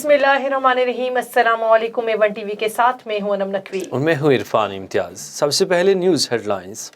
बिस्मिल्लाहिर्रहमानिर्रहीम। अस्सलाम वालेकुम। A1 टीवी के साथ में हूं अनम नकवी और मैं हूं इरफान इम्तियाज। सबसे पहले न्यूज़ हेडलाइंस।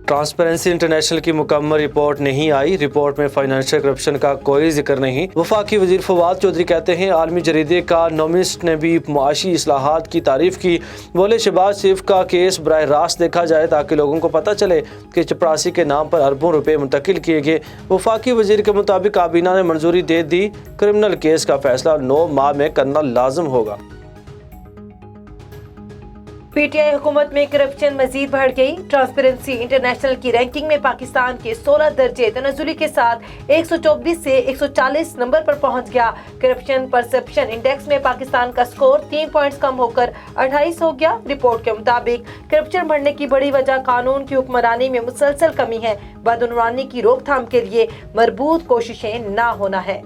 ट्रांसपेरेंसी इंटरनेशनल की मुकम्मल रिपोर्ट नहीं आई। रिपोर्ट में फाइनेंशियल करप्शन का कोई जिक्र नहीं। वफाकी वजीर फवाद चौधरी कहते हैं आलमी जरीदे का नोमिस्ट ने भी मुआशी इस्लाहात की तारीफ की। बोले शहबाज शरीफ का केस बराह रास्त देखा जाए ताकि लोगों को पता चले कि चपरासी के नाम पर अरबों रुपए मुंतकिल किए गए। वफाकी वजीर के मुताबिक काबीना ने मंजूरी दे दी। क्रिमिनल केस का फैसला 9 माह में करना लाजम होगा। पीटीआई हुकूमत में करप्शन मजीद बढ़ गई। ट्रांसपेरेंसी इंटरनेशनल की रैंकिंग में पाकिस्तान के 16 दर्जे तनज़ुली के साथ 124 से 140 नंबर पर पहुंच गया। करप्शन परसेप्शन इंडेक्स में पाकिस्तान का स्कोर 3 पॉइंट्स कम होकर 28 हो गया। रिपोर्ट के मुताबिक करप्शन बढ़ने की बड़ी वजह कानून की हुक्मरानी में मुसलसल कमी है। बदउनवानी की रोकथाम के लिए मरबूत कोशिशें ना होना है।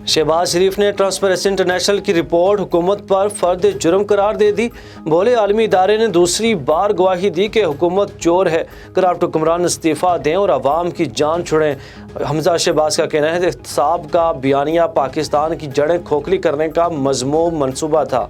शहबाज शरीफ ने ट्रांसपेरेंसी इंटरनेशनल की रिपोर्ट हुकूमत पर फर्द जुर्म करार दे दी। बोले आलमी इदारे ने दूसरी बार गवाही दी कि हुकूमत चोर है। करप्ट हुक्मरान इस्तीफा दें और आवाम की जान छुड़ें। हमजा शहबाज का कहना है कि एहतसाब का बयानिया पाकिस्तान की जड़ें खोखली करने का मज़मूम मंसूबा था।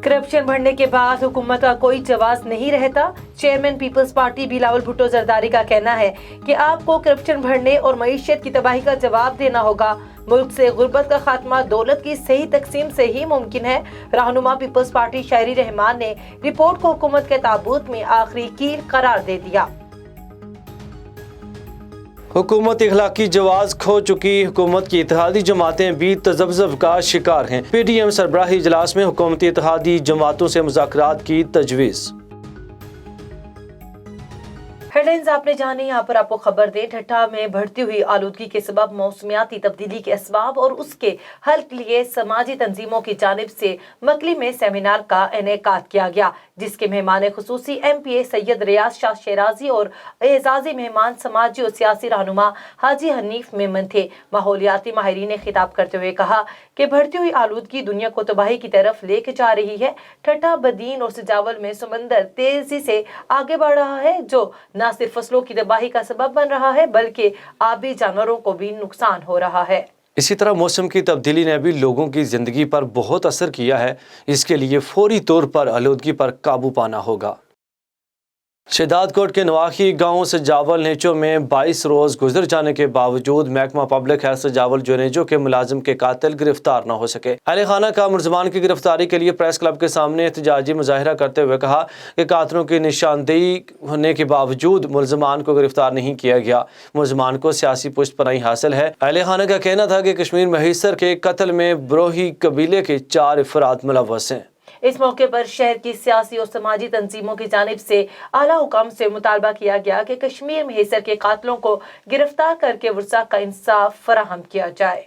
करप्शन बढ़ने के बाद हुकूमत का कोई जवाब नहीं रहता। चेयरमैन पीपल्स पार्टी बिलावल भुट्टो जरदारी का कहना है कि आपको करप्शन बढ़ने और मईशत की तबाही का जवाब देना होगा। मुल्क से गुर्बत का खात्मा दौलत की सही तकसीम से ही मुमकिन है। रहनुमा पीपल्स पार्टी शायरी रहमान ने रिपोर्ट को हुकूमत के ताबूत में आखिरी कील करार दे दिया। हुकूमत इखलाकी जवाज खो चुकी। हुकूमत की इत्तेहादी जमातें भी तजब्ज़ब का शिकार हैं। PDM सरबराही इजलास में हुकूमती इत्तेहादी जमातों से मुज़ाकरात की तजवीज़। हेडलाइंस आपने जानी। यहाँ पर आपको खबर दें, ठट्ठा में बढ़ती हुई आलूदगी के सबब मौसमियाती तब्दीली के असबाब और उसके हल के लिए समाजी तंजीमों की जानिब से मकली में सेमिनार का इनेकाद किया गया, जिसके मेहमान खुसूसी MPA सैयद रियाज शाह शेराजी और एजाजी मेहमान समाजी और सियासी रहनुमा हाजी हनीफ मेमन थे। माहौलियाती माहिरीन ने खिताब करते हुए कहा कि बढ़ती हुई आलूदगी दुनिया को तबाही की तरफ लेके जा रही है। ठट्ठा, बदीन और सजावल में समंदर तेजी से आगे बढ़ रहा है, जो न सिर्फ फसलों की तबाही का सबब बन रहा है बल्कि आबी जानवरों को भी नुकसान हो रहा है। इसी तरह मौसम की तब्दीली ने भी लोगों की ज़िंदगी पर बहुत असर किया है। इसके लिए फौरी तौर पर आलूदगी पर काबू पाना होगा। शहदाद कोट के नवाखी गांव सजावल नेचो में 22 रोज़ गुजर जाने के बावजूद महकमा पब्लिक हेल्थ सजावल जोनेजो के मुलाजिम के कातिल गिरफ्तार न हो सके। अहले खाना का मुलजमान की गिरफ्तारी के लिए प्रेस क्लब के सामने एहतजाजी मुजाहिरा करते हुए कहा कि कातिलों की निशानदेही होने के बावजूद मुलजमान को गिरफ्तार नहीं किया गया। मुलजमान को सियासी पुष्टपनाही हासिल है। अहले खाना का कहना था कि कश्मीर महिसर के कत्ल में बरोही कबीले के 4 अफराद मुलव्वस हैं। इस मौके पर शहर की सियासी और समाजी तंजीमों की जानिब से आला हुकाम से मुतालबा किया गया कि कश्मीर में हिस्सर के कातलों को गिरफ्तार करके वर्सा का इंसाफ फराहम किया जाए।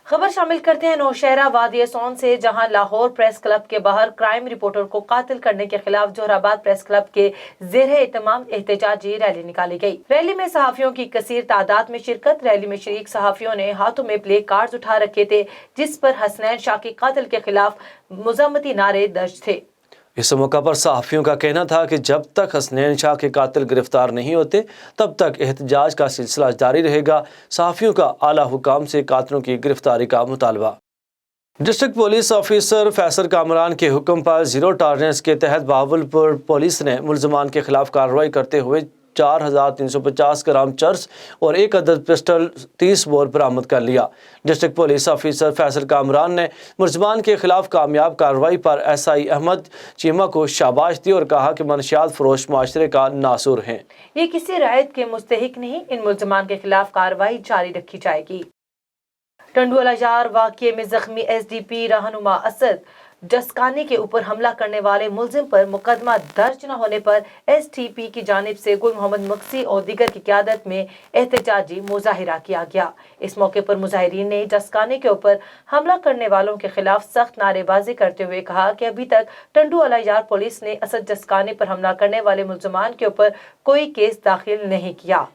खबर शामिल करते हैं नौशहरा वादी सोन से, जहां लाहौर प्रेस क्लब के बाहर क्राइम रिपोर्टर को कातिल करने के खिलाफ जोहराबाद प्रेस क्लब के ज़ेरे एहतमाम एहतजाजी रैली निकाली गई। रैली में सहाफियों की कसीर तादाद में शिरकत। रैली में शरीक सहाफियों ने हाथों में प्ले कार्ड्स उठा रखे थे, जिस पर हसनैन शाह के कातिल के खिलाफ मुज़म्मती नारे दर्ज थे। इस मौका पर सहाफ़ियों का कहना था कि जब तक हसनैन शाह के कातिल गिरफ्तार नहीं होते तब तक एहतजाज का सिलसिला जारी रहेगा। सहाफ़ियों का आला हुकाम से कातिलों की गिरफ्तारी का मुतालबा। District police officer Faisal Kamran के हुक्म पर ज़ीरो टॉलरेंस के तहत बहावलपुर पुलिस ने मुलजमान के खिलाफ कार्रवाई करते हुए 4350 ग्राम चर्स और 1 अदद पिस्टल 30 बोर बरामद कर लिया। District police officer Faisal Kamran ने मुलजमान के खिलाफ कामयाब कार्रवाई पर SI अहमद चीमा को शाबाश दी और कहा कि मनशियात फरोश माशरे का नासुर हैं। ये किसी रायत के मुस्तहिक नहीं। इन मुलजमान के खिलाफ कार्रवाई जारी रखी जाएगी। टंडुअलाजार वाक़ये में जख्मी SDP रहनुमा असद जसकानी के ऊपर हमला करने वाले मुलजिम पर मुकदमा दर्ज न होने पर STP की जानिब से गुल मोहम्मद मक्सी और दीगर की क़यादत में एहतजाजी मुजाहिरा किया गया। इस मौके पर मुजाहिरीन ने जसकानी के ऊपर हमला करने वालों के खिलाफ सख्त नारेबाजी करते हुए कहा कि अभी तक टंडुअलाजार पुलिस ने असद जसकानी पर हमला करने वाले मुलजमान के ऊपर कोई केस दाखिल नहीं किया।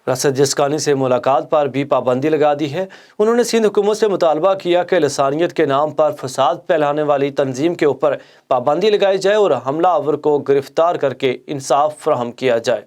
असद जसकानी से मुलाकात पर भी पाबंदी लगा दी है। उन्होंने सिंध हुकूमत से मुतालबा किया कि लसानियत के नाम पर फसाद फैलाने वाली तंजीम के ऊपर पाबंदी लगाई जाए और हमलावर को गिरफ्तार करके इंसाफ फराहम किया जाए।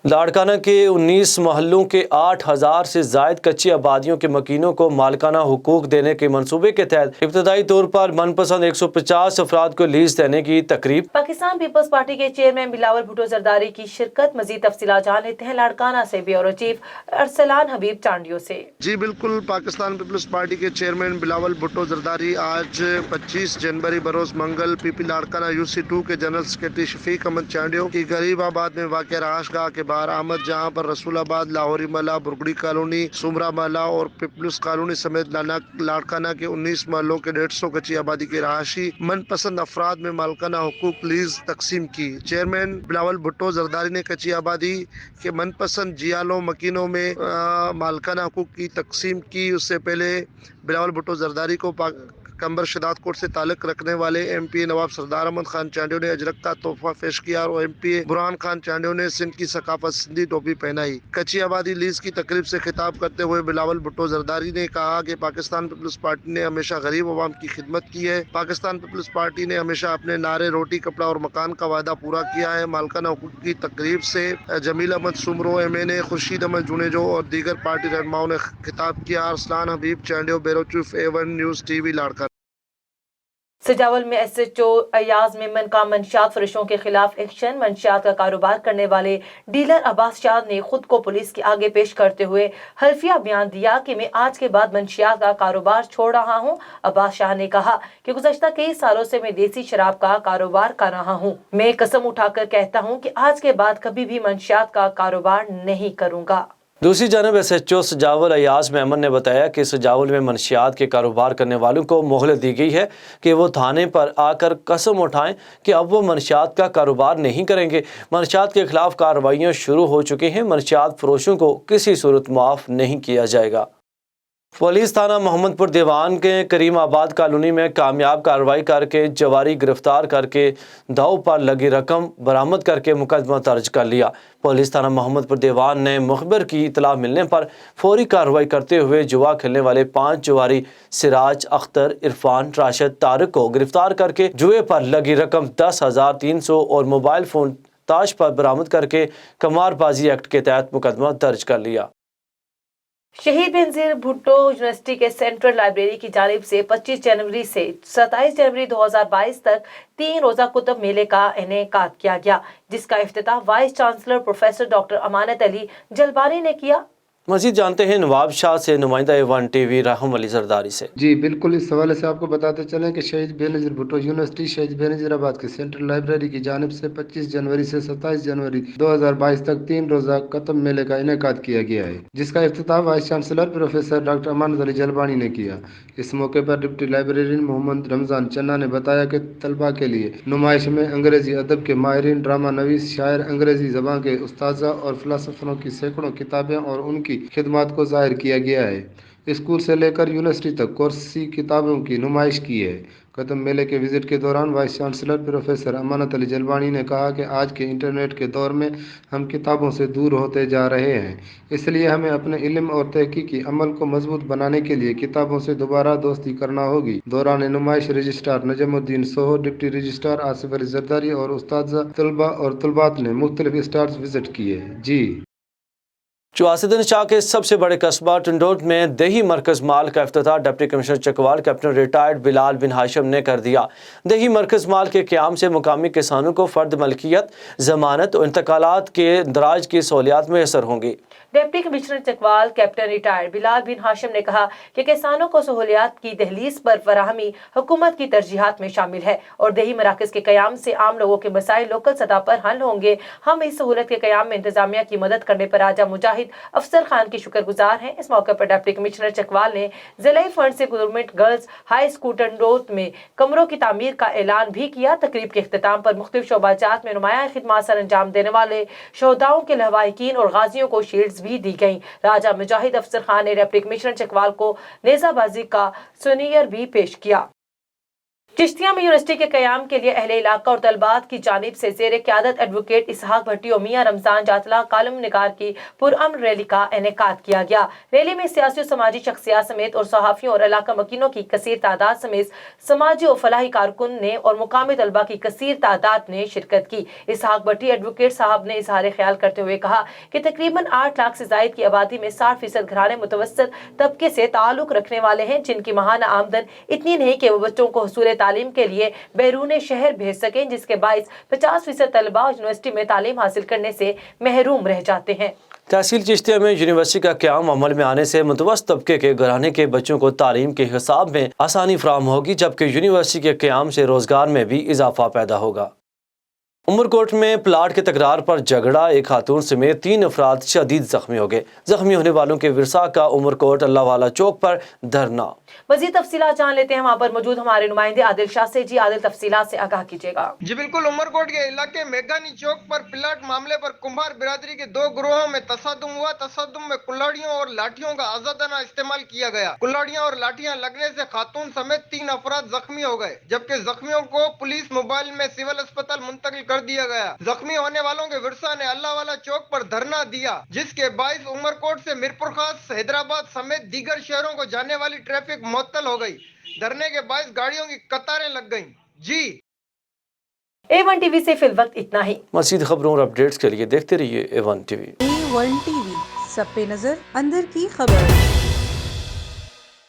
لاڑکانہ کے 19 محلوں کے 8,000 سے زائد کچی آبادیوں کے مکینوں کو مالکانہ حقوق دینے کے منصوبے کے تحت ابتدائی طور پر من پسند 150 افراد کو لیز دینے کی تقریب۔ پاکستان پیپلز پارٹی کے چیئرمین بلاول بھٹو زرداری کی شرکت۔ مزید تفصیلات جان لیتے ہیں لاڑکانہ سے بیورو چیف ارسلان حبیب چانڈیو سے۔ جی بالکل، پاکستان پیپلز پارٹی کے چیئرمین بلاول بھٹو زرداری آج 25 جنوری بروز منگل پی پی لاڑکانہ UC2 کے جنرل سیکرٹری شفیق احمد چانڈیو کی غریب آباد میں واقع رہائش گاہ کے باہر آمد، جہاں پر رسول آباد، لاہوری ملا، برگڑی کالونی، سمرا ملا اور پیپلز کالونی سمیت لاڑکانہ کے 19 محلوں کے 150 کچی آبادی کے رہائشی من پسند افراد میں مالکانہ حقوق لیز تقسیم کی۔ چیئرمین بلاول بھٹو زرداری نے کچی آبادی کے من پسند جیالوں مکینوں میں مالکانہ حقوق کی تقسیم کی۔ اس سے پہلے بلاول بھٹو زرداری کو کمبر شداد کوٹ سے تعلق رکھنے والے MP نواب سردار احمد خان چانڈیو نے اجرک کا تحفہ پیش کیا اور MP برہان خان چانڈیو نے سندھ کی ثقافت سندھی ٹوپی پہنائی۔ کچی آبادی لیز کی تقریب سے خطاب کرتے ہوئے بلاول بھٹو زرداری نے کہا کہ پاکستان پیپلز پارٹی نے ہمیشہ غریب عوام کی خدمت کی ہے۔ پاکستان پیپلز پارٹی نے ہمیشہ اپنے نعرے روٹی کپڑا اور مکان کا وعدہ پورا کیا ہے۔ مالکانہ حقوق کی تقریب سے جمیل احمد سمرو MNA، خورشید احمد جونیجو اور دیگر پارٹی رہنماؤں نے خطاب کیا۔ Arsalan Habib Chandio, bureau chief A1 news TV Larkana. Sujawal میں SHO ایاز میمن کا منشیات فروشوں کے خلاف ایکشن۔ منشیات کا کاروبار کرنے والے ڈیلر عباس شاہ نے خود کو پولیس کے آگے پیش کرتے ہوئے حلفیہ بیان دیا کہ میں آج کے بعد منشیات کا کاروبار چھوڑ رہا ہوں۔ عباس شاہ نے کہا کہ گزشتہ کئی سالوں سے میں دیسی شراب کا کاروبار کر رہا ہوں۔ میں قسم اٹھا کر کہتا ہوں کہ آج کے بعد کبھی بھی منشیات کا کاروبار نہیں کروں گا۔ دوسری جانب SHO سجاول ایاز میمن نے بتایا کہ سجاول میں منشیات کے کاروبار کرنے والوں کو مہلت دی گئی ہے کہ وہ تھانے پر آ کر قسم اٹھائیں کہ اب وہ منشیات کا کاروبار نہیں کریں گے۔ منشیات کے خلاف کارروائیاں شروع ہو چکی ہیں۔ منشیات فروشوں کو کسی صورت معاف نہیں کیا جائے گا۔ پولیس تھانہ محمد پور دیوان کے کریم آباد کالونی میں کامیاب کارروائی کر کے جواری گرفتار کر کے داؤ پر لگی رقم برآمد کر کے مقدمہ درج کر لیا۔ پولیس تھانہ محمد پور دیوان نے مخبر کی اطلاع ملنے پر فوری کارروائی کرتے ہوئے جوا کھیلنے والے 5 جواری سراج، اختر، عرفان، راشد، طارق کو گرفتار کر کے جوئے پر لگی رقم 10,300 اور موبائل فون تاش پر برآمد کر کے قمار بازی ایکٹ کے تحت مقدمہ درج کر لیا۔ شہید بینظیر بھٹو یونیورسٹی کے سینٹرل لائبریری کی جانب سے 25 جنوری سے 27 جنوری 2022 تک 3 روزہ کتب میلے کا انعقاد کیا گیا، جس کا افتتاح وائس چانسلر پروفیسر ڈاکٹر امانت علی جلبانی نے کیا۔ مزید جانتے ہیں نواب شاہ سے نمائندہ A1 TV رحم علی زرداری سے۔ جی بالکل، اس حوالے سے آپ کو بتاتے چلیں کہ شہید بینظیر بھٹو یونیورسٹی شہید بینظیر آباد کے سینٹرل لائبریری کی جانب سے 25 جنوری سے 27 جنوری 2022 تک 3 روزہ کتب میلے کا انعقاد کیا گیا ہے، جس کا افتتاح وائس چانسلر پروفیسر ڈاکٹر امانت علی جلبانی نے کیا۔ اس موقع پر ڈپٹی لائبریرین محمد رمضان چنا نے بتایا کہ طلباء کے لیے نمائش میں انگریزی ادب کے ماہرین، ڈرامہ نویس، شاعر، انگریزی زبان کے اساتذہ اور فلاسفروں کی سینکڑوں کتابیں اور ان کی خدمات کو ظاہر کیا گیا ہے۔ اسکول سے لے کر یونیورسٹی تک کورسی کتابوں کی نمائش کی ہے۔ کتب میلے کے وزٹ کے دوران وائس چانسلر پروفیسر امانت علی جلبانی نے کہا کہ آج کے انٹرنیٹ کے دور میں ہم کتابوں سے دور ہوتے جا رہے ہیں، اس لیے ہمیں اپنے علم اور تحقیقی عمل کو مضبوط بنانے کے لیے کتابوں سے دوبارہ دوستی کرنا ہوگی۔ دوران نمائش رجسٹرار نجم الدین سوہو، ڈپٹی رجسٹرار آصف علی زرداری اور اساتذہ، طلباء اور طالبات نے مختلف اسٹالز وزٹ کیے۔ جی 84 شاہ کے سب سے بڑے قصبہ ٹنڈوٹ میں دیہی مرکز مال کا افتتاح deputy commissioner Chakwal captain retired Bilal bin Hashim نے کر دیا۔ دیہی مرکز مال کے قیام سے مقامی کسانوں کو فرد ملکیت، ضمانت اور انتقالات کے اندراج کی سہولیات میسر ہوں گی۔ Deputy commissioner Chakwal captain retired Bilal bin Hashim نے کہا کہ کسانوں کو سہولیات کی دہلیز پر فراہمی حکومت کی ترجیحات میں شامل ہے اور دیہی مراکز کے قیام سے عام لوگوں کے مسائل لوکل سطح پر حل ہوں گے۔ ہم اس سہولت کے قیام میں انتظامیہ کی مدد کرنے پر راجہ مجاہد افسر خان کی شکر گزار ہیں۔ اس موقع پر ڈپٹی کمشنر چکوال نے ضلعی فنڈ سے گورنمنٹ گرلز ہائی اسکول ٹنڈوت میں کمروں کی تعمیر کا اعلان بھی کیا۔ تقریب کے اختتام پر مختلف شعبہ جات میں نمایاں خدمات سر انجام دینے والے شہداؤں کے لواحقین اور غازیوں کو شیلڈز بھی دی گئیں۔ راجہ مجاہد افسر خان نے ڈپٹی کمشنر چکوال کو نیزہ بازی کا سونیئر بھی پیش کیا۔ चिश्तिया में यूनिवर्सिटी के क़याम के लिए अहले इलाका और तलबात की जानिब से ज़ेर क़यादत एडवोकेट इसहाक भट्टी और मियां रमज़ान जातला कालम निगार की पुरअमन रैली का इनेकाद किया गया। रैली में सियासी और समाजी शख्सियात समेत और सहाफ़ियों और इलाका मकीनों की कसीर तादाद समेत समाजी और फलाही कारकुन ने और मुकामी तलबा की कसीर तादाद ने शिरकत की। इसहाक भट्टी एडवोकेट साहब ने इजहार ख्याल करते हुए कहा कि तकरीबन 8 लाख से जायद की आबादी में 60% घराने मुतवस्सित तबके से ताल्लुक रखने वाले हैं, जिनकी माहाना आमदन इतनी नहीं कि वो बच्चों को हुसूल तालीम के लिए बैरून शहर भेज सकें, जिसके बाइस 50% तलबा यूनिवर्सिटी में तालीम हासिल करने से महरूम रह जाते हैं। तहसील चिश्तिया में यूनिवर्सिटी का क़याम अमल में आने से मुतवस्सित तबके के घराने के बच्चों को तालीम के हिसाब में आसानी फराहम होगी, जबकि यूनिवर्सिटी के क़याम से रोजगार में भी इजाफा पैदा होगा। उमरकोट में प्लाट के तकरार पर झगड़ा, एक खातून समेत 3 अफराद शदीद जख्मी हो गए। जख्मी होने वालों के विरसा का उमरकोट अल्लाह वाला चौक पर धरना। मज़ीद तफसीलात जान लेते हैं वहाँ पर मौजूद हमारे नुमाइंदे आदिल शाह से। जी आदिल, तफसीलात से आगाह कीजिएगा। जी बिल्कुल, उमरकोट के इलाके मेघानी चौक पर प्लाट मामले पर कुम्हार बिरादरी के 2 ग्रोहों में तसादुम हुआ। तसादुम में कुल्हाड़ियों और लाठियों का आजादाना इस्तेमाल किया गया। कुल्हाड़ियां और लाठियां लगने से खातून समेत 3 अफराद जख्मी हो गए, जबकि जख्मियों को पुलिस मोबाइल में सिविल अस्पताल मुंतकिल कर दिया गया। जख्मी होने वालों के विरसा ने अल्लाह वाला चौक पर धरना दिया, जिसके बाइस उमरकोट से मीरपुर खास, हैदराबाद समेत दीगर शहरों को जाने वाली ट्रैफिक मुअत्तल हो गई। धरने के बाइस गाड़ियों की कतारें लग गईं। जी A1 टीवी से फिल वक्त इतना ही। मज़ीद खबरों और अपडेट्स के लिए देखते रहिए A1 टीवी। A1 टीवी, सब पे नजर, अंदर की खबर।